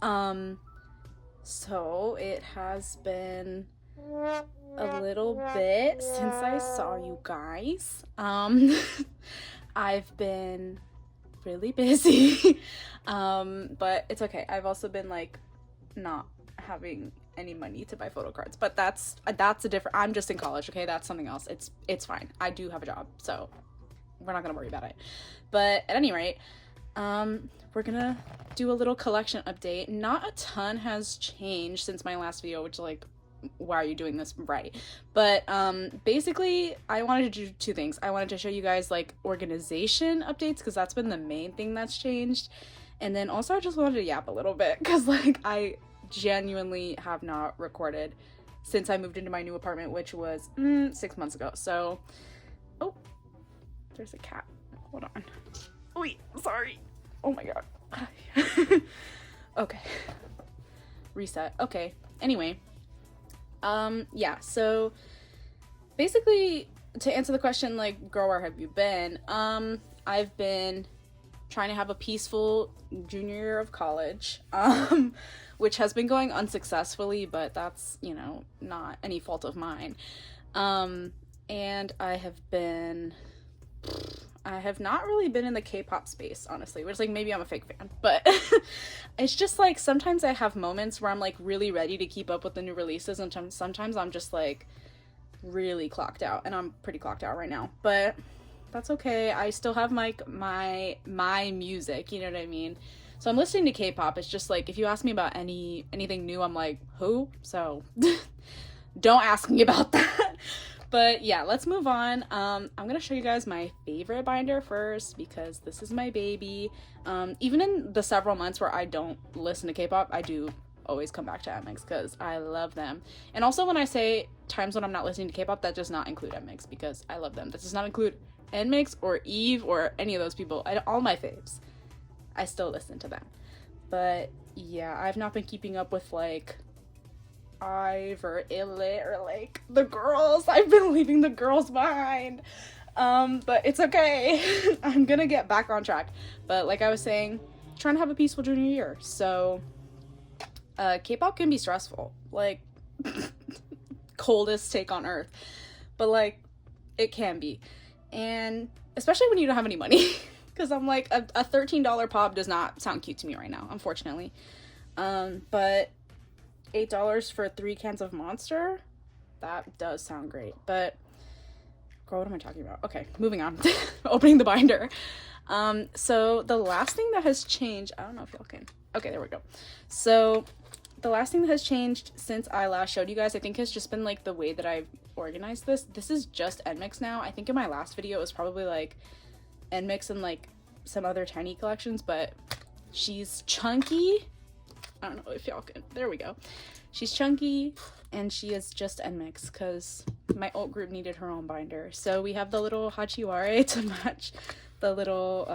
So it has been a little bit since I saw you guys. I've been really busy. But it's okay. I've also been like not having any money to buy photo cards, but that's a different, I'm just in college, okay? That's something else. It's fine. I do have a job, so we're not gonna worry about it. But at any rate, we're gonna do a little collection update. Not a ton has changed since my last video, which, like, why are you doing this? Right. But basically I wanted to do two things. I wanted to show you guys like organization updates, because that's been the main thing that's changed, and then also I just wanted to yap a little bit, because like I genuinely have not recorded since I moved into my new apartment, which was 6 months ago. So oh, there's a cat. Hold on. Wait, sorry. Oh my god. Okay, reset. Okay, anyway, yeah, so basically, to answer the question, like, girl, where have you been? I've been trying to have a peaceful junior year of college, which has been going unsuccessfully, but that's, you know, not any fault of mine. And I have not really been in the K-pop space, honestly, which, like, maybe I'm a fake fan, but it's just, like, sometimes I have moments where I'm, like, really ready to keep up with the new releases, and sometimes I'm just, like, really clocked out, and I'm pretty clocked out right now, but that's okay. I still have, like, my music, you know what I mean? So I'm listening to K-pop. It's just, like, if you ask me about anything new, I'm like, who? So don't ask me about that. But yeah, let's move on. I'm gonna show you guys my favorite binder first, because this is my baby. Even in the several months where I don't listen to K-pop, I do always come back to NMIXX because I love them. And also, when I say times when I'm not listening to K-pop, that does not include NMIXX, because I love them. That does not include NMIXX or Yves or any of those people. All my faves, I still listen to them. But yeah, I've not been keeping up with like IVE or ILLIT or like the girls. I've been leaving the girls behind, but it's okay. I'm gonna get back on track. But like I was saying, trying to have a peaceful junior year, so K-pop can be stressful, like coldest take on earth, but like it can be, and especially when you don't have any money, because I'm like a $13 pop does not sound cute to me right now, unfortunately. But $8 for 3 cans of Monster, that does sound great. But girl, what am I talking about? Okay, moving on. Opening the binder. So the last thing that has changed, I don't know if y'all can, okay, there we go. So the last thing that has changed since I last showed you guys, I think, has just been like the way that I've organized this. This is just NMIXX now. I think in my last video it was probably like NMIXX and like some other tiny collections, but she's chunky. I don't know if y'all can, there we go. She's chunky and she is just NMIXX because my alt group needed her own binder. So we have the little hachiware to match the little,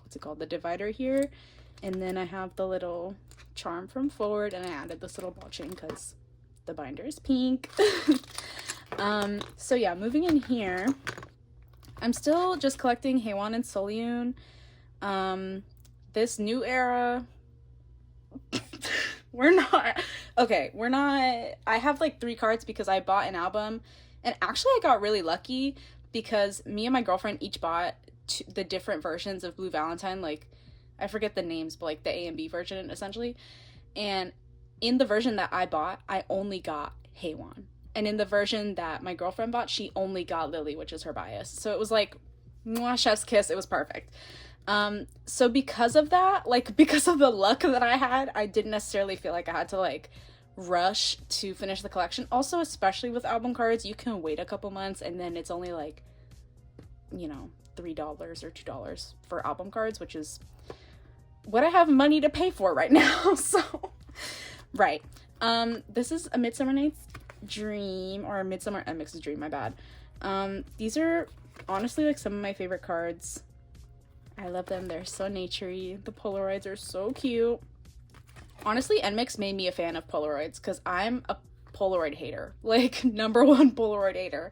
what's it called, the divider here. And then I have the little charm from Forward, and I added this little ball chain because the binder is pink. So yeah, moving in here, I'm still just collecting Haewon and Soleun. This new era, we're not, I have like 3 cards because I bought an album, and actually I got really lucky because me and my girlfriend each bought the different versions of Blue Valentine, like, I forget the names, but like the A and B version essentially. And in the version that I bought, I only got Haewon. And in the version that my girlfriend bought, she only got Lily, which is her bias. So it was like, mwah, chef's kiss, it was perfect. So because of that, like, because of the luck that I had, I didn't necessarily feel like I had to like rush to finish the collection. Also, especially with album cards, you can wait a couple months and then it's only like, you know, $3 or $2 for album cards, which is what I have money to pay for right now. So right, this is A Midsummer Night's Dream, or Midsummer NMIXX's Dream, my bad. These are honestly like some of my favorite cards. I love them. They're so naturey. The Polaroids are so cute. Honestly, NMIXX made me a fan of Polaroids because I'm a Polaroid hater, like #1 Polaroid hater.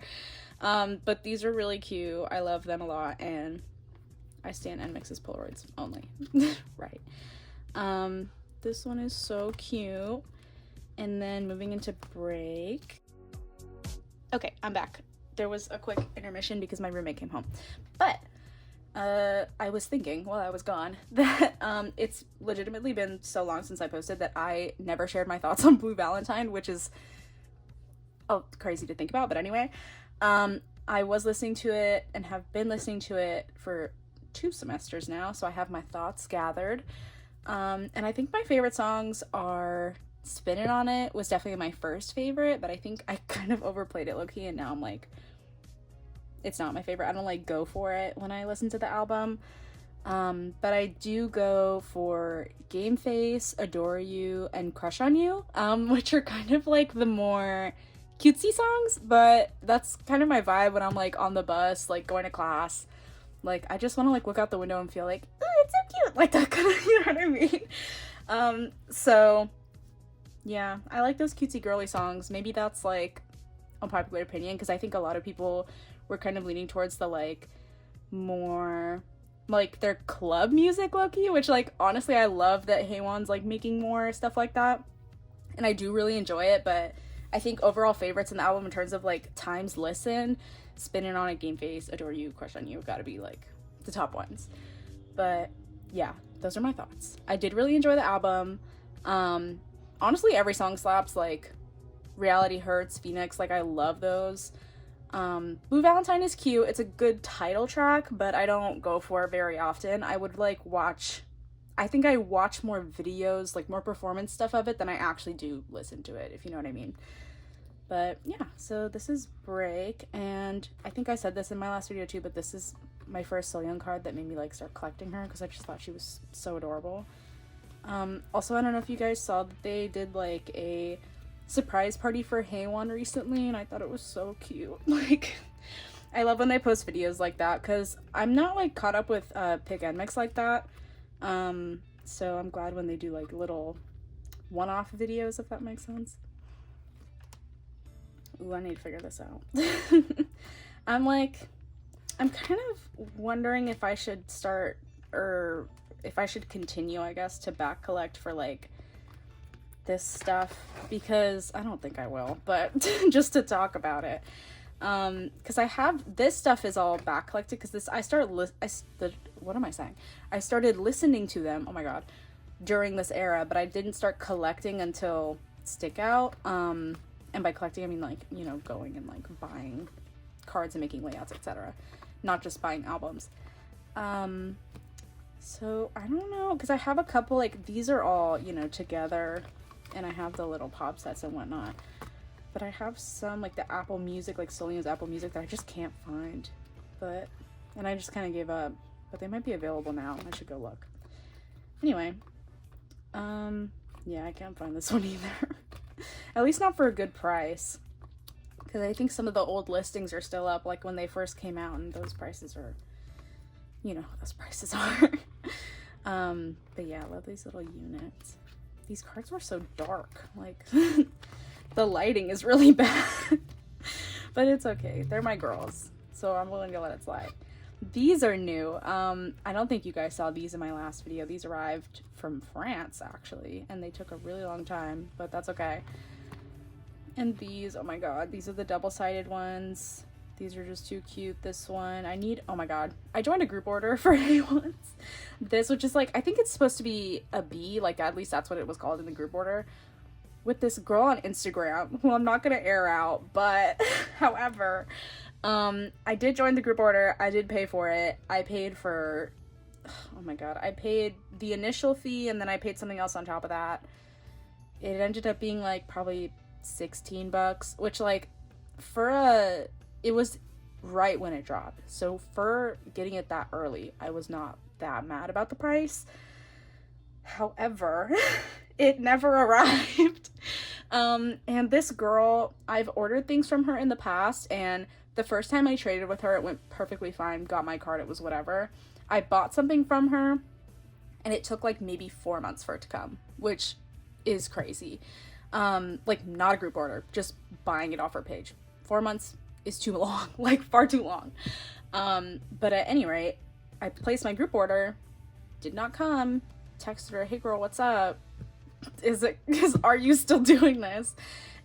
But these are really cute. I love them a lot, and I stand NMIXX's Polaroids only. Right. This one is so cute. And then moving into break. Okay, I'm back. There was a quick intermission because my roommate came home. But I was thinking while I was gone that it's legitimately been so long since I posted that I never shared my thoughts on Blue Valentine, which is crazy to think about, but anyway. I was listening to it and have been listening to it for 2 semesters now, so I have my thoughts gathered. And I think my favorite songs are Spinning on It was definitely my first favorite, but I think I kind of overplayed it low-key, and now I'm like, it's not my favorite. I don't like go for it when I listen to the album. But I do go for Game Face, Adore You, and Crush on You, which are kind of like the more cutesy songs, but that's kind of my vibe when I'm like on the bus, like going to class. Like, I just want to like look out the window and feel like, oh, it's so cute, like that kind of, you know what I mean? So yeah, I like those cutesy girly songs. Maybe that's like unpopular opinion, because I think a lot of people were kind of leaning towards the like more like their club music low-key, which like honestly I love that Haewon's like making more stuff like that, and I do really enjoy it. But I think overall favorites in the album in terms of like times listen, Spinning on It, Game Face, Adore You, Crush on You gotta be like the top ones. But yeah, those are my thoughts. I did really enjoy the album. Honestly, every song slaps, like Reality Hurts, Phoenix, like I love those. Blue Valentine is cute. It's a good title track, but I don't go for it very often. I would like I think I watch more videos, like more performance stuff of it than I actually do listen to it, if you know what I mean. But yeah, so this is Break, and I think I said this in my last video too, but this is my first Seoyoung card that made me like start collecting her, because I just thought she was so adorable. Also, I don't know if you guys saw that they did like a surprise party for Haewon recently, and I thought it was so cute. Like, I love when they post videos like that, because I'm not like caught up with Pick NMIXX like that. So I'm glad when they do like little one-off videos, if that makes sense. Ooh, I need to figure this out. I'm kind of wondering if I should start, or if I should continue, I guess, to back collect for like this stuff, because I don't think I will, but just to talk about it, because I have this stuff is all back collected, because this I started listening to them, oh my god, during this era, but I didn't start collecting until Stick Out. And by collecting I mean like, you know, going and like buying cards and making layouts, etc., not just buying albums. So I don't know, because I have a couple, like these are all, you know, together, and I have the little pop sets and whatnot, but I have some like the Apple Music, like Seoyoung's Apple Music, that I just can't find, and I just kind of gave up, but they might be available now. I should go look. Anyway, yeah, I can't find this one either. At least not for a good price, because I think some of the old listings are still up, like when they first came out, and those prices are, you know how those prices are. But yeah, I love these little units. These cards were so dark, like the lighting is really bad. But it's okay, they're my girls, so I'm willing to let it slide. These are new. I don't think you guys saw these in my last video. These arrived from France actually, and they took a really long time, but that's okay. And these, oh my god, these are the double-sided ones. These are just too cute. This one, oh my god, I joined a group order for Haewon's. This, which is like, I think it's supposed to be a B, like at least that's what it was called in the group order, with this girl on Instagram, who I'm not gonna air out, but however, I did join the group order. I did pay for it. I paid for, oh my god, I paid the initial fee, and then I paid something else on top of that. It ended up being like probably 16 bucks, which like it was right when it dropped, so for getting it that early, I was not that mad about the price. However, it never arrived. And this girl, I've ordered things from her in the past, and the first time I traded with her, it went perfectly fine, got my card, it was whatever. I bought something from her, and it took like maybe 4 months for it to come, which is crazy. Like not a group order, just buying it off her page. 4 months is too long, like far too long. But at any rate, I placed my group order, did not come, texted her, hey girl, what's up? are you still doing this?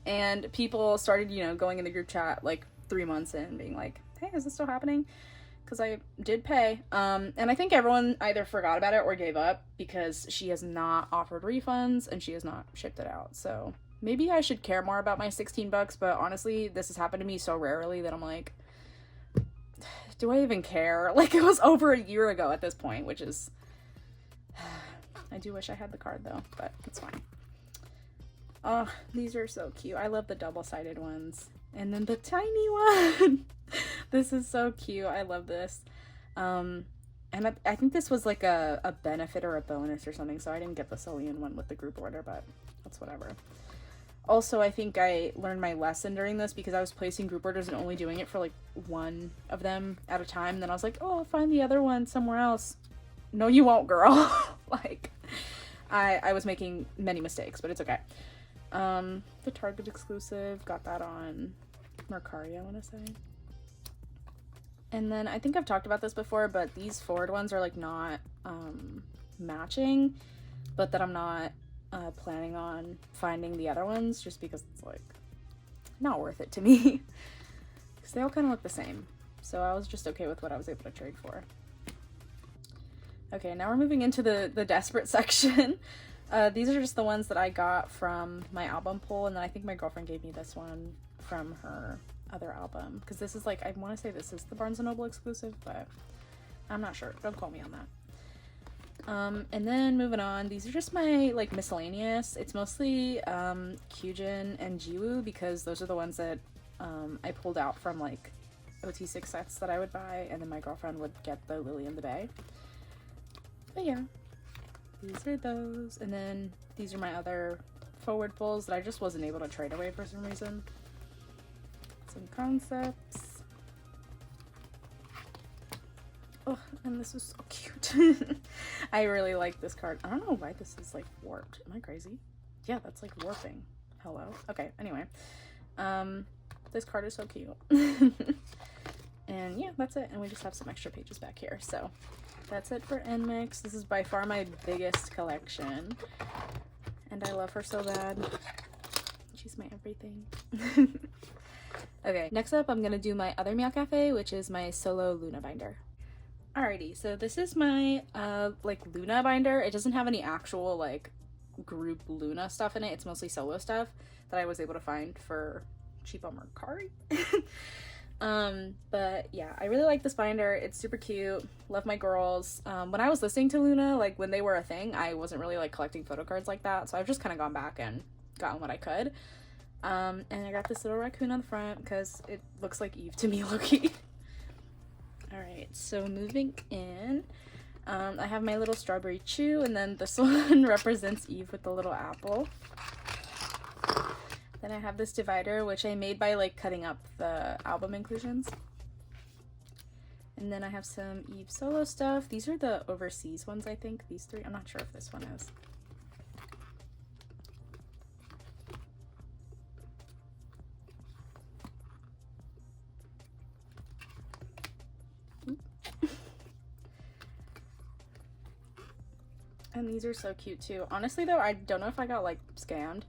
And people started, you know, going in the group chat like 3 months in, being like, hey, is this still happening? Because I did pay. And I think everyone either forgot about it or gave up, because she has not offered refunds and she has not shipped it out. So maybe I should care more about my 16 bucks, but honestly, this has happened to me so rarely that I'm like, do I even care? Like, it was over a year ago at this point, which is, I do wish I had the card though, but it's fine. Oh, these are so cute. I love the double-sided ones. And then the tiny one. This is so cute. I love this. And I think this was like a benefit or a bonus or something, so I didn't get the Celine one with the group order, but that's whatever. Also, I think I learned my lesson during this, because I was placing group orders and only doing it for like one of them at a time. And then I was like, oh, I'll find the other one somewhere else. No, you won't, girl. Like, I was making many mistakes, but it's okay. The Target exclusive, got that on Mercari, I want to say. And then I think I've talked about this before, but these forward ones are like not matching, but that I'm not planning on finding the other ones, just because it's like not worth it to me, because they all kind of look the same. So I was just okay with what I was able to trade for. Okay, now we're moving into the desperate section. These are just the ones that I got from my album pull, and then I think my girlfriend gave me this one from her other album, because this is like, I want to say this is the Barnes & Noble exclusive, but I'm not sure. Don't quote me on that. And then moving on, these are just my like miscellaneous. It's mostly Yeojin and Chuu, because those are the ones that I pulled out from like OT6 sets that I would buy, and then my girlfriend would get the Lily in the Bay. But yeah, these are those. And then these are my other forward pulls that I just wasn't able to trade away for some reason. Some concepts. Oh, and this is so cute. I really like this card. I don't know why this is like warped. Am I crazy? Yeah, that's like warping. Hello. Okay, anyway. This card is so cute. And yeah, that's it. And we just have some extra pages back here. So that's it for NMIXX. This is by far my biggest collection. And I love her so bad. She's my everything. Okay, next up I'm gonna do my other Meow Cafe, which is my solo LOONA binder. Alrighty, so this is my like LOONA binder. It doesn't have any actual like group LOONA stuff in it. It's mostly solo stuff that I was able to find for cheap on Mercari. But yeah, I really like this binder. It's super cute. Love my girls. When I was listening to LOONA, like when they were a thing, I wasn't really like collecting photo cards like that, so I've just kind of gone back and gotten what I could. And I got this little raccoon on the front because it looks like Yves to me, low-key. Alright, so moving in, I have my little strawberry Chuu, and then this one represents Yves with the little apple. Then I have this divider, which I made by like cutting up the album inclusions. And then I have some Yves solo stuff. These are the overseas ones, I think. These three. I'm not sure if this one is. And these are so cute too. Honestly though, I don't know if I got like scammed,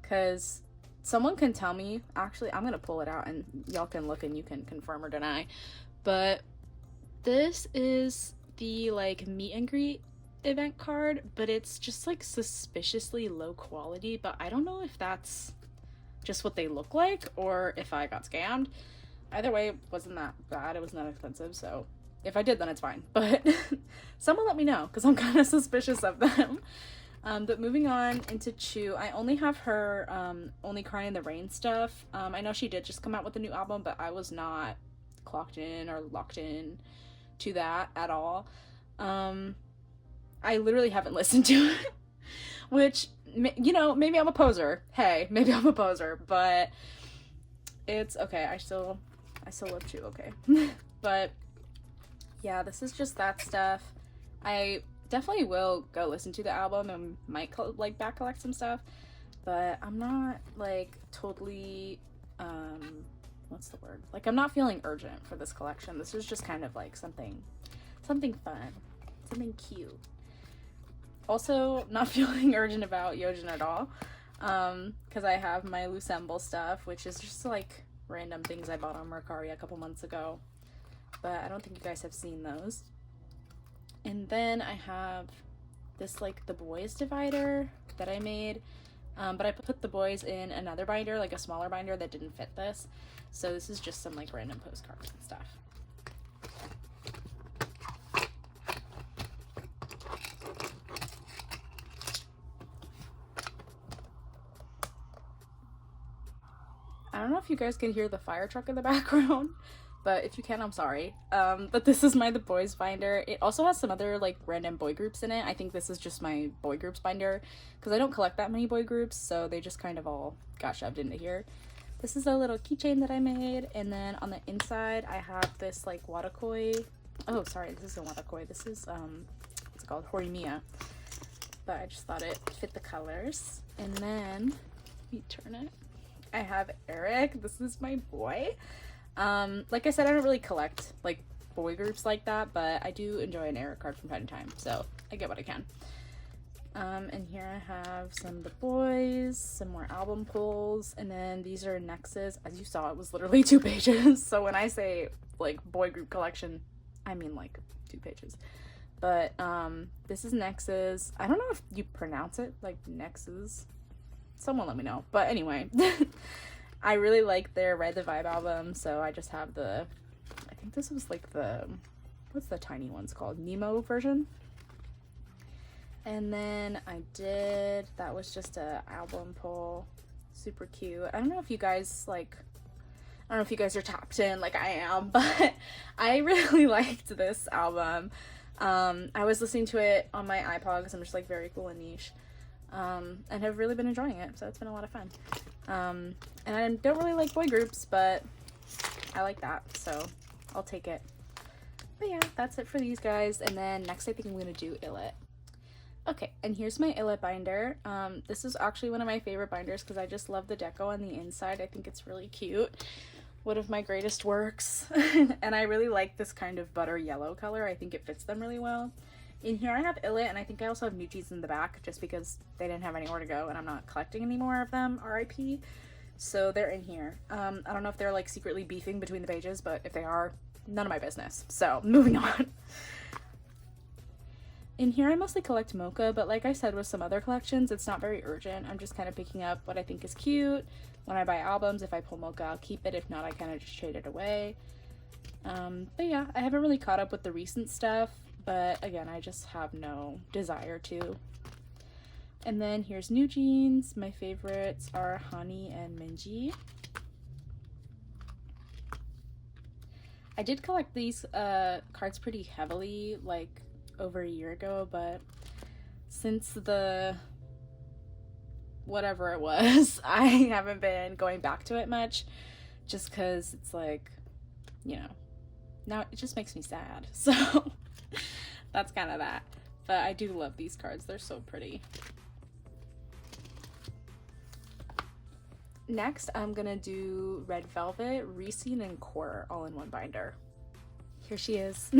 because someone can tell me. Actually, I'm gonna pull it out and y'all can look and you can confirm or deny. But this is the like meet and greet event card, but it's just like suspiciously low quality. But I don't know if that's just what they look like or if I got scammed. Either way, it wasn't that bad. It wasn't that expensive, so if I did, then it's fine. But someone let me know, because I'm kind of suspicious of them. But moving on into Chuu, I only have her Only Cry in the Rain stuff. I know she did just come out with a new album, but I was not clocked in or locked in to that at all. I literally haven't listened to it, which, you know, maybe I'm a poser. Hey, maybe I'm a poser, but it's okay. I still love Chuu, okay. But yeah, this is just that stuff. I definitely will go listen to the album and might like back collect some stuff, but I'm not like totally what's the word, like I'm not feeling urgent for this collection. This is just kind of like something fun, something cute. Also, not feeling urgent about Yeojin at all, because I have my Lucemble stuff, which is just like random things I bought on Mercari a couple months ago, but I don't think you guys have seen those. And then I have this like the Boyz divider that I made, but I put the Boyz in another binder, like a smaller binder that didn't fit this, so this is just some like random postcards and stuff. I don't know if you guys can hear the fire truck in the background, but if you can, I'm sorry. But this is the Boyz binder. It also has some other like random boy groups in it. I think this is just my boy groups binder because I don't collect that many boy groups, so they just kind of all got shoved into here. This is a little keychain that I made, and then on the inside I have this like watakoi. Oh, sorry, this isn't watakoi. This is what's it called? Horimiya. But I just thought it fit the colors. And then let me turn it. I have Eric. This is my boy. Like I said, I don't really collect like boy groups like that, but I do enjoy an Eric card from time to time, so I get what I can. And here I have some of the boys, some more album pulls, and then these are Nexz's. As you saw, it was literally 2 pages. So when I say like boy group collection, I mean like 2 pages. But this is Nexz's. I don't know if you pronounce it like Nexz's. Someone let me know. But anyway, I really like their Ride the Vibe album, so I just have the, I think this was like the, what's the tiny ones called? Nemo version. And then that was just a album pull. Super cute. I don't know if you guys like, I don't know if you guys are tapped in like I am, but I really liked this album. I was listening to it on my iPod because I'm just like very cool and niche. And have really been enjoying it, so it's been a lot of fun. And I don't really like boy groups, but I like that, so I'll take it. But yeah, that's it for these guys, and then next I think I'm gonna do ILLIT. Okay, and here's my ILLIT binder. This is actually one of my favorite binders because I just love the deco on the inside. I think it's really cute. One of my greatest works. And I really like this kind of butter yellow color. I think it fits them really well. In here I have ILLIT, and I think I also have NewJeans in the back just because they didn't have anywhere to go and I'm not collecting any more of them, RIP. So they're in here. I don't know if they're like secretly beefing between the pages, but if they are, none of my business. So moving on. In here I mostly collect mocha, but like I said with some other collections, it's not very urgent. I'm just kind of picking up what I think is cute. When I buy albums, if I pull mocha, I'll keep it. If not, I kind of just trade it away. But yeah, I haven't really caught up with the recent stuff. But again, I just have no desire to. And then here's NewJeans. My favorites are Hani and Minji. I did collect these cards pretty heavily like over a year ago, but since the whatever it was, I haven't been going back to it much just because it's like, you know, now it just makes me sad. So that's kind of that. But I do love these cards. They're so pretty. Next, I'm gonna do Red Velvet, Recine, and QWER all in one binder. Here she is.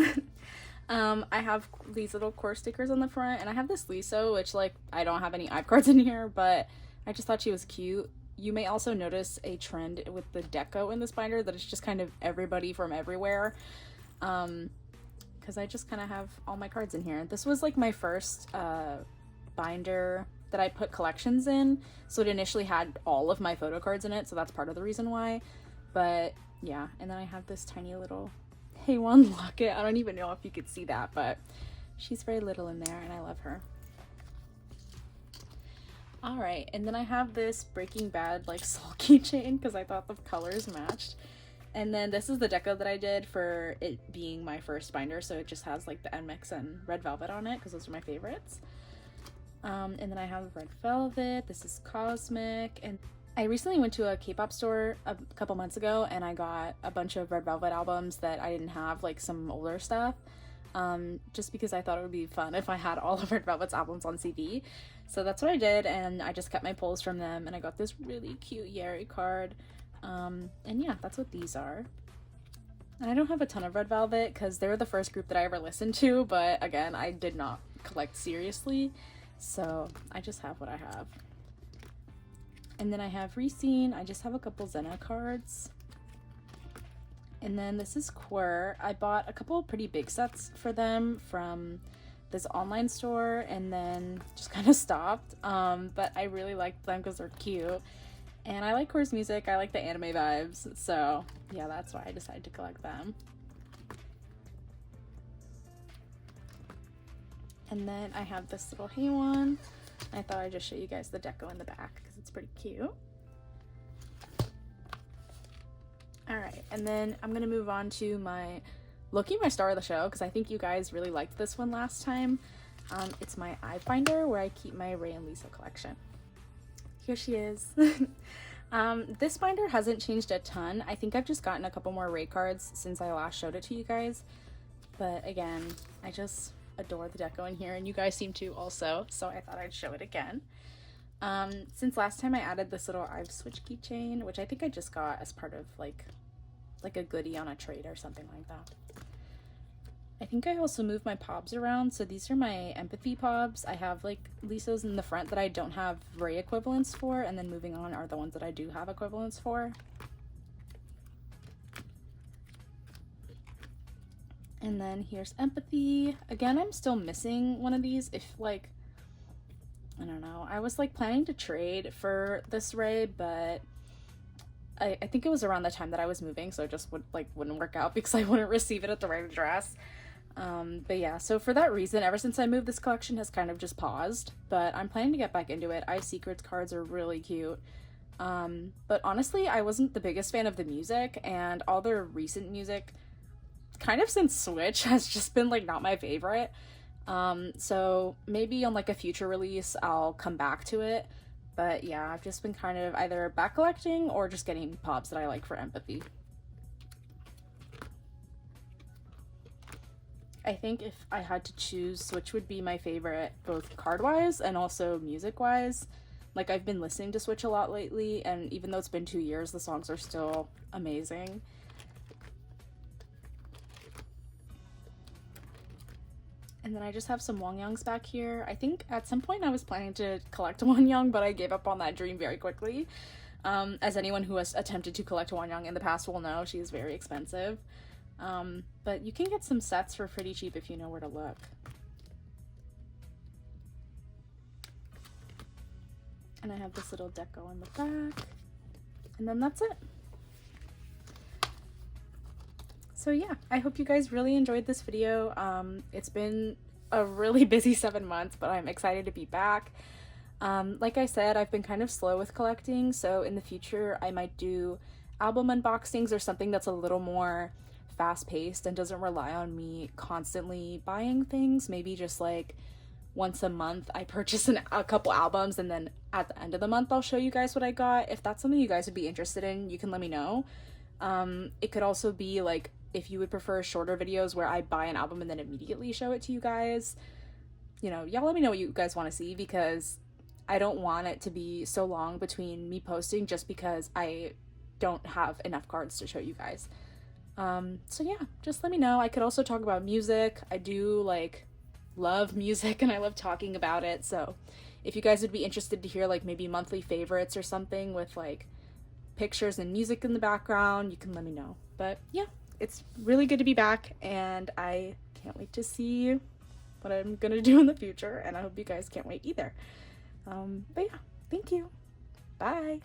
I have these little QWER stickers on the front, and I have this Liso, which like I don't have any IVE cards in here, but I just thought she was cute. You may also notice a trend with the deco in this binder that it's just kind of everybody from everywhere. Because I just kind of have all my cards in here. This was like my first binder that I put collections in, so it initially had all of my photo cards in it, so that's part of the reason why. But yeah, and then I have this tiny little Haewon locket. I don't even know if you could see that, but she's very little in there and I love her. All right, and then I have this Breaking Bad like soul keychain because I thought the colors matched. And then this is the deco that I did for it being my first binder, so it just has like the NMIXX and Red Velvet on it because those are my favorites. And then I have Red Velvet. This is Cosmic, and I recently went to a K-pop store a couple months ago and I got a bunch of Red Velvet albums that I didn't have, like some older stuff, just because I thought it would be fun if I had all of Red Velvet's albums on CD. So that's what I did, and I just kept my pulls from them, and I got this really cute Yeri card. And yeah, that's what these are. And I don't have a ton of Red Velvet because they were the first group that I ever listened to, but again, I did not collect seriously. So I just have what I have. And then I have Reseen. I just have a couple Zena cards. And then this is QWER. I bought a couple pretty big sets for them from this online store and then just kind of stopped. But I really liked them because they're cute. And I like QWER's music. I like the anime vibes. So yeah, that's why I decided to collect them. And then I have this little Hey one. I thought I'd just show you guys the deco in the back because it's pretty cute. Alright, and then I'm gonna move on to my Loki, my star of the show, because I think you guys really liked this one last time. It's my IVE binder where I keep my Ray and Lisa collection. Here she is. This binder hasn't changed a ton. I think I've just gotten a couple more Ray cards since I last showed it to you guys. But again, I just adore the deco in here, and you guys seem to also, so I thought I'd show it again. Since last time I added this little IVE switch keychain, which I think I just got as part of like a goodie on a trade or something like that. I think I also moved my pobs around, so these are my empathy pobs. I have like Lisa's in the front that I don't have Ray equivalents for, and then moving on are the ones that I do have equivalents for. And then here's empathy. Again, I'm still missing one of these. If like, I don't know, I was like planning to trade for this Ray, but I think it was around the time that I was moving, so it just wouldn't work out because I wouldn't receive it at the right address. But yeah, so for that reason, ever since I moved, this collection has kind of just paused, but I'm planning to get back into it. IVE Secrets cards are really cute. But honestly, I wasn't the biggest fan of the music, and all their recent music, kind of since Switch, has just been like not my favorite. So maybe on like a future release, I'll come back to it. But yeah, I've just been kind of either back collecting or just getting pobs that I like for empathy. I think if I had to choose, Switch would be my favorite, both card-wise and also music-wise. Like, I've been listening to Switch a lot lately, and even though it's been 2 years, the songs are still amazing. And then I just have some Wongyongs back here. I think at some point I was planning to collect Wongyong, but I gave up on that dream very quickly. As anyone who has attempted to collect Wongyong in the past will know, she is very expensive. But you can get some sets for pretty cheap if you know where to look. And I have this little deco in the back. And then that's it. So yeah, I hope you guys really enjoyed this video. It's been a really busy 7 months, but I'm excited to be back. Like I said, I've been kind of slow with collecting, so in the future I might do album unboxings or something that's a little more fast-paced and doesn't rely on me constantly buying things. Maybe just like once a month I purchase a couple albums, and then at the end of the month I'll show you guys what I got. If that's something you guys would be interested in, you can let me know. It could also be like, if you would prefer shorter videos where I buy an album and then immediately show it to you guys, you know, y'all let me know what you guys want to see, because I don't want it to be so long between me posting just because I don't have enough cards to show you guys. So yeah, just let me know. I could also talk about music. I do like love music and I love talking about it. So if you guys would be interested to hear like maybe monthly favorites or something with like pictures and music in the background, you can let me know. But yeah, it's really good to be back, and I can't wait to see what I'm gonna do in the future, and I hope you guys can't wait either. But yeah, thank you. Bye.